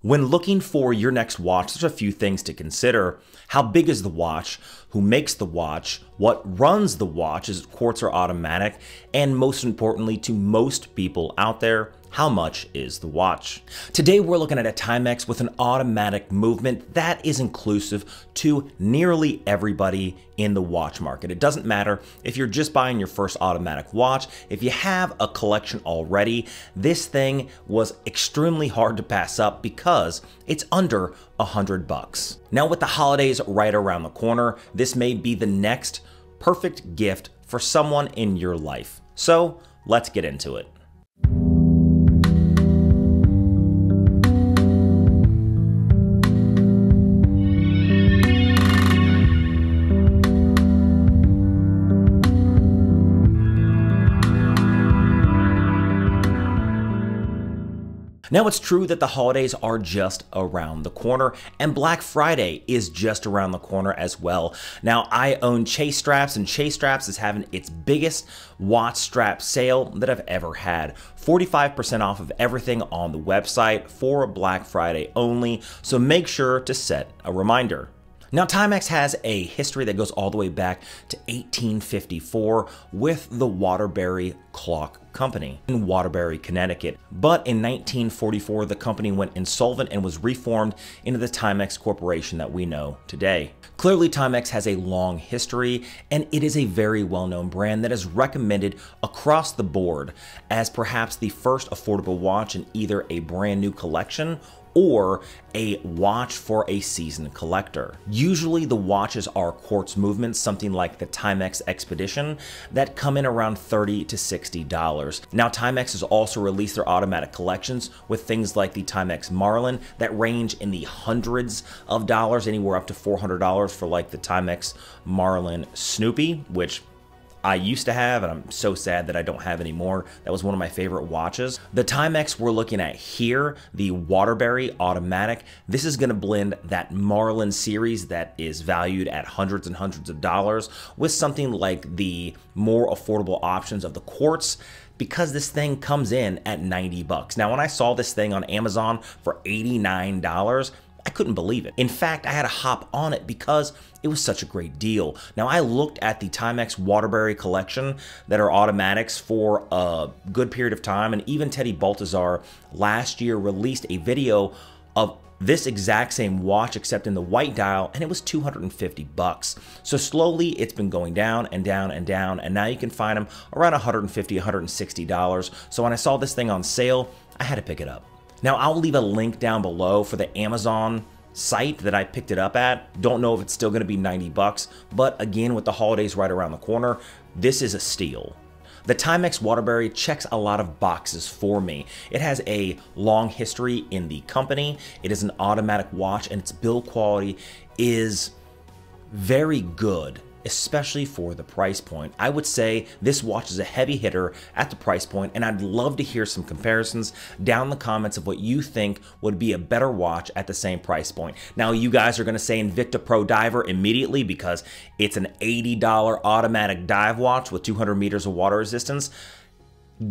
When looking for your next watch, there's a few things to consider. How big is the watch? Who makes the watch? What runs the watch? Is it quartz or automatic? And most importantly, to most people out there, how much is the watch? Today we're looking at a Timex with an automatic movement that is inclusive to nearly everybody in the watch market. It doesn't matter if you're just buying your first automatic watch, if you have a collection already, this thing was extremely hard to pass up because it's under $100. Now with the holidays right around the corner, this may be the next perfect gift for someone in your life. So let's get into it. Now it's true that the holidays are just around the corner and Black Friday is just around the corner as well. Now I own Chase Straps and Chase Straps is having its biggest watch strap sale that I've ever had. 45% off of everything on the website for Black Friday only, so make sure to set a reminder. Now, Timex has a history that goes all the way back to 1854 with the Waterbury Clock Company in Waterbury, Connecticut. But in 1944, the company went insolvent and was reformed into the Timex Corporation that we know today. Clearly, Timex has a long history, and it is a very well-known brand that is recommended across the board as perhaps the first affordable watch in either a brand new collection or a watch for a seasoned collector. Usually the watches are quartz movements, something like the Timex Expedition, that come in around $30 to $60. Now Timex has also released their automatic collections with things like the Timex Marlin that range in the hundreds of dollars, anywhere up to $400 for like the Timex Marlin Snoopy, which I used to have, and I'm so sad that I don't have anymore. That was one of my favorite watches. The Timex we're looking at here, the Waterbury Automatic, this is gonna blend that Marlin series that is valued at hundreds and hundreds of dollars with something like the more affordable options of the quartz, because this thing comes in at 90 bucks. Now, when I saw this thing on Amazon for $89, I couldn't believe it. In fact, I had to hop on it because it was such a great deal. Now, I looked at the Timex Waterbury collection that are automatics for a good period of time, and even Teddy Baltazar last year released a video of this exact same watch except in the white dial, and it was 250 bucks. So slowly it's been going down and down and down, and now you can find them around $150, $160. So when I saw this thing on sale, I had to pick it up. Now, I'll leave a link down below for the Amazon site that I picked it up at. Don't know if it's still gonna be 90 bucks, but again, with the holidays right around the corner, this is a steal. The Timex Waterbury checks a lot of boxes for me. It has a long history in the company. It is an automatic watch, and its build quality is very good, especially for the price point. I would say this watch is a heavy hitter at the price point, and I'd love to hear some comparisons down in the comments of what you think would be a better watch at the same price point. Now, you guys are gonna say Invicta Pro Diver immediately because it's an $80 automatic dive watch with 200 meters of water resistance.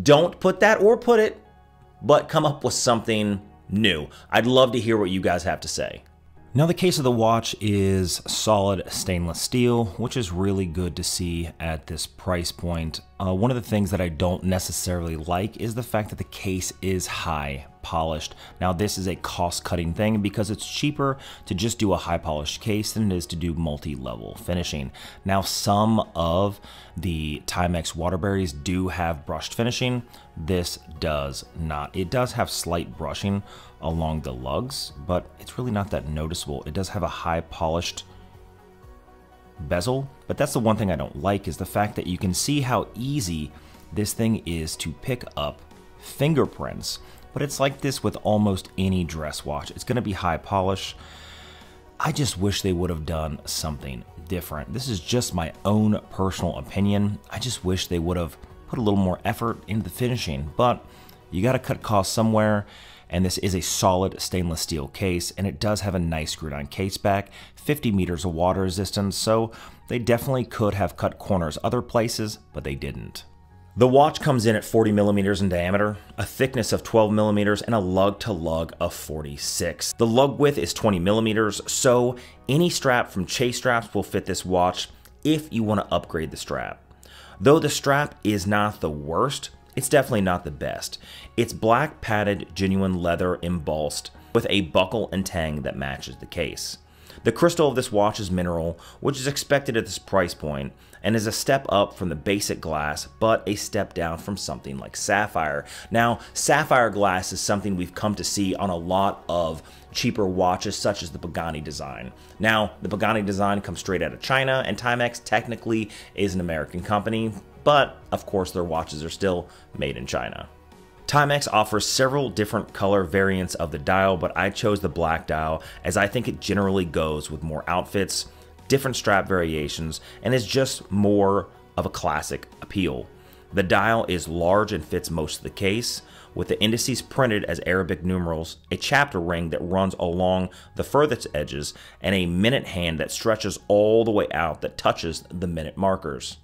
Don't put that, or put it, but come up with something new. I'd love to hear what you guys have to say. Now, the case of the watch is solid stainless steel, which is really good to see at this price point. One of the things that I don't necessarily like is the fact that the case is high polished. Now, this is a cost-cutting thing because it's cheaper to just do a high polished case than it is to do multi-level finishing. Now, some of the Timex Waterburys do have brushed finishing. This does not. It does have slight brushing along the lugs, but it's really not that noticeable. It does have a high polished bezel, but that's the one thing I don't like, is the fact that you can see how easy this thing is to pick up fingerprints. But it's like this with almost any dress watch. It's gonna be high polish. I just wish they would have done something different. This is just my own personal opinion. I just wish they would have put a little more effort into the finishing, but you gotta cut costs somewhere, and this is a solid stainless steel case, and it does have a nice screwed on case back, 50 meters of water resistance, so they definitely could have cut corners other places, but they didn't. The watch comes in at 40 millimeters in diameter, a thickness of 12 millimeters, and a lug-to-lug of 46. The lug width is 20 millimeters, so any strap from Chase straps will fit this watch if you want to upgrade the strap. Though the strap is not the worst, it's definitely not the best. It's black padded genuine leather embossed with a buckle and tang that matches the case. The crystal of this watch is mineral, which is expected at this price point, and is a step up from the basic glass, but a step down from something like sapphire. Now, sapphire glass is something we've come to see on a lot of cheaper watches, such as the Pagani design. Now, the Pagani design comes straight out of China, and Timex technically is an American company, but of course their watches are still made in China. Timex offers several different color variants of the dial, but I chose the black dial as I think it generally goes with more outfits, different strap variations, and is just more of a classic appeal. The dial is large and fits most of the case, with the indices printed as Arabic numerals, a chapter ring that runs along the furthest edges, and a minute hand that stretches all the way out that touches the minute markers.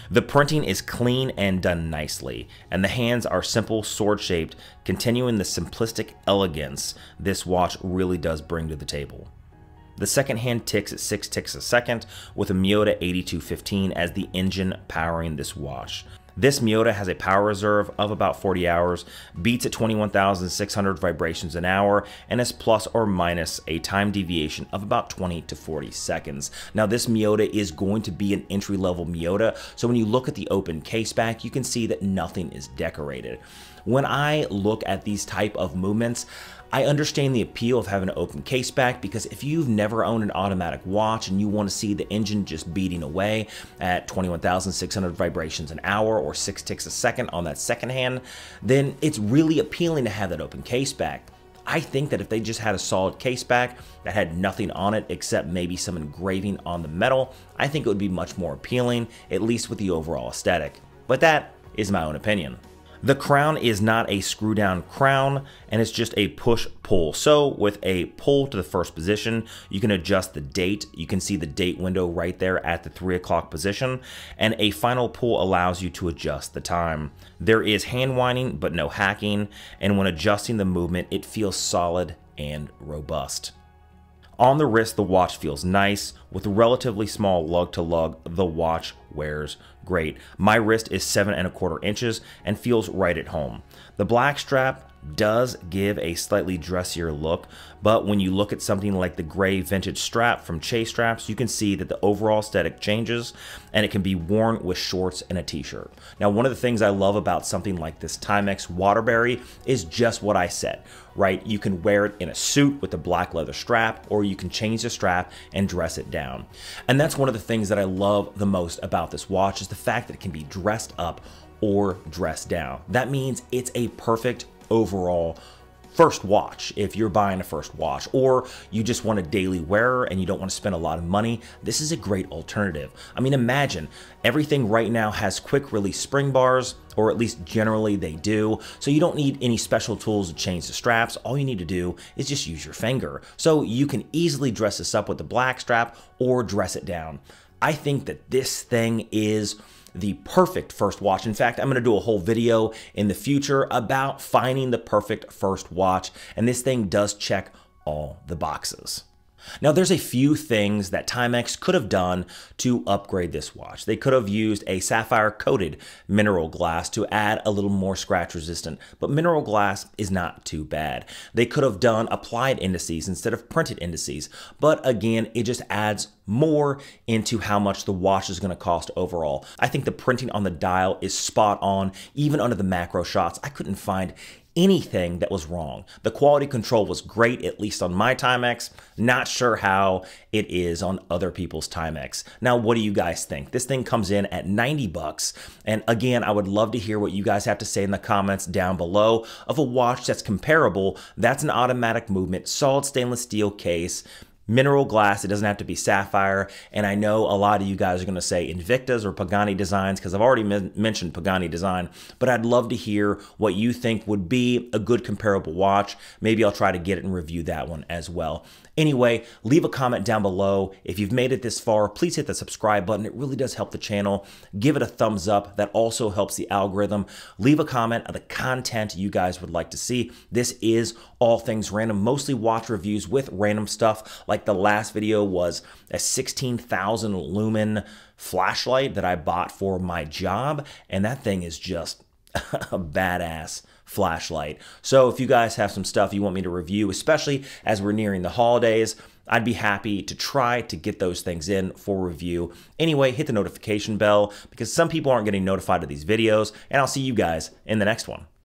The printing is clean and done nicely, and the hands are simple, sword-shaped, continuing the simplistic elegance this watch really does bring to the table. The second hand ticks at 6 ticks a second, with a Miyota 8215 as the engine powering this watch. This Miyota has a power reserve of about 40 hours, beats at 21,600 vibrations an hour, and is plus or minus a time deviation of about 20 to 40 seconds. Now, this Miyota is going to be an entry-level Miyota, so when you look at the open case back, you can see that nothing is decorated. When I look at these type of movements, I understand the appeal of having an open case back, because if you've never owned an automatic watch and you want to see the engine just beating away at 21,600 vibrations an hour or 6 ticks a second on that second hand, then it's really appealing to have that open case back. I think that if they just had a solid case back that had nothing on it except maybe some engraving on the metal, I think it would be much more appealing, at least with the overall aesthetic. But that is my own opinion. The crown is not a screw down crown, and it's just a push pull. So with a pull to the first position, you can adjust the date. You can see the date window right there at the 3 o'clock position, and a final pull allows you to adjust the time. There is hand winding, but no hacking, and when adjusting the movement, it feels solid and robust. On the wrist, the watch feels nice. With a relatively small lug to lug, the watch wears great. My wrist is 7¼ inches and feels right at home. The black strap does give a slightly dressier look, but when you look at something like the gray vintage strap from Chase straps, you can see that the overall aesthetic changes, and it can be worn with shorts and a t-shirt. Now, one of the things I love about something like this Timex Waterbury is just what I said, right? You can wear it in a suit with a black leather strap, or you can change the strap and dress it down. And that's one of the things that I love the most about this watch, is the fact that it can be dressed up or dressed down. That means it's a perfect overall first watch. If you're buying a first watch, or you just want a daily wearer and you don't want to spend a lot of money, this is a great alternative. I mean, imagine everything right now has quick release spring bars, or at least generally they do, so you don't need any special tools to change the straps. All you need to do is just use your finger. So you can easily dress this up with the black strap or dress it down. I think that this thing is the perfect first watch. In fact, I'm going to do a whole video in the future about finding the perfect first watch, and this thing does check all the boxes. Now, there's a few things that Timex could have done to upgrade this watch. They could have used a sapphire-coated mineral glass to add a little more scratch resistant, but mineral glass is not too bad. They could have done applied indices instead of printed indices, but again, it just adds more into how much the watch is going to cost overall. I think the printing on the dial is spot on. Even under the macro shots, I couldn't find anything that was wrong. The quality control was great, at least on my Timex. Not sure how it is on other people's Timex. Now, what do you guys think? This thing comes in at 90 bucks. And again, I would love to hear what you guys have to say in the comments down below of a watch that's comparable. That's an automatic movement, solid stainless steel case, mineral glass. It doesn't have to be sapphire. And I know a lot of you guys are going to say Invicta's or Pagani designs because I've already mentioned Pagani design, but I'd love to hear what you think would be a good comparable watch. Maybe I'll try to get it and review that one as well. Anyway, leave a comment down below. If you've made it this far, please hit the subscribe button. It really does help the channel. Give it a thumbs up. That also helps the algorithm. Leave a comment of the content you guys would like to see. This is all things random, mostly watch reviews with random stuff. Like the last video was a 16,000 lumen flashlight that I bought for my job, and that thing is just a badass flashlight. So if you guys have some stuff you want me to review, especially as we're nearing the holidays, I'd be happy to try to get those things in for review. Anyway, hit the notification bell because some people aren't getting notified of these videos, and I'll see you guys in the next one.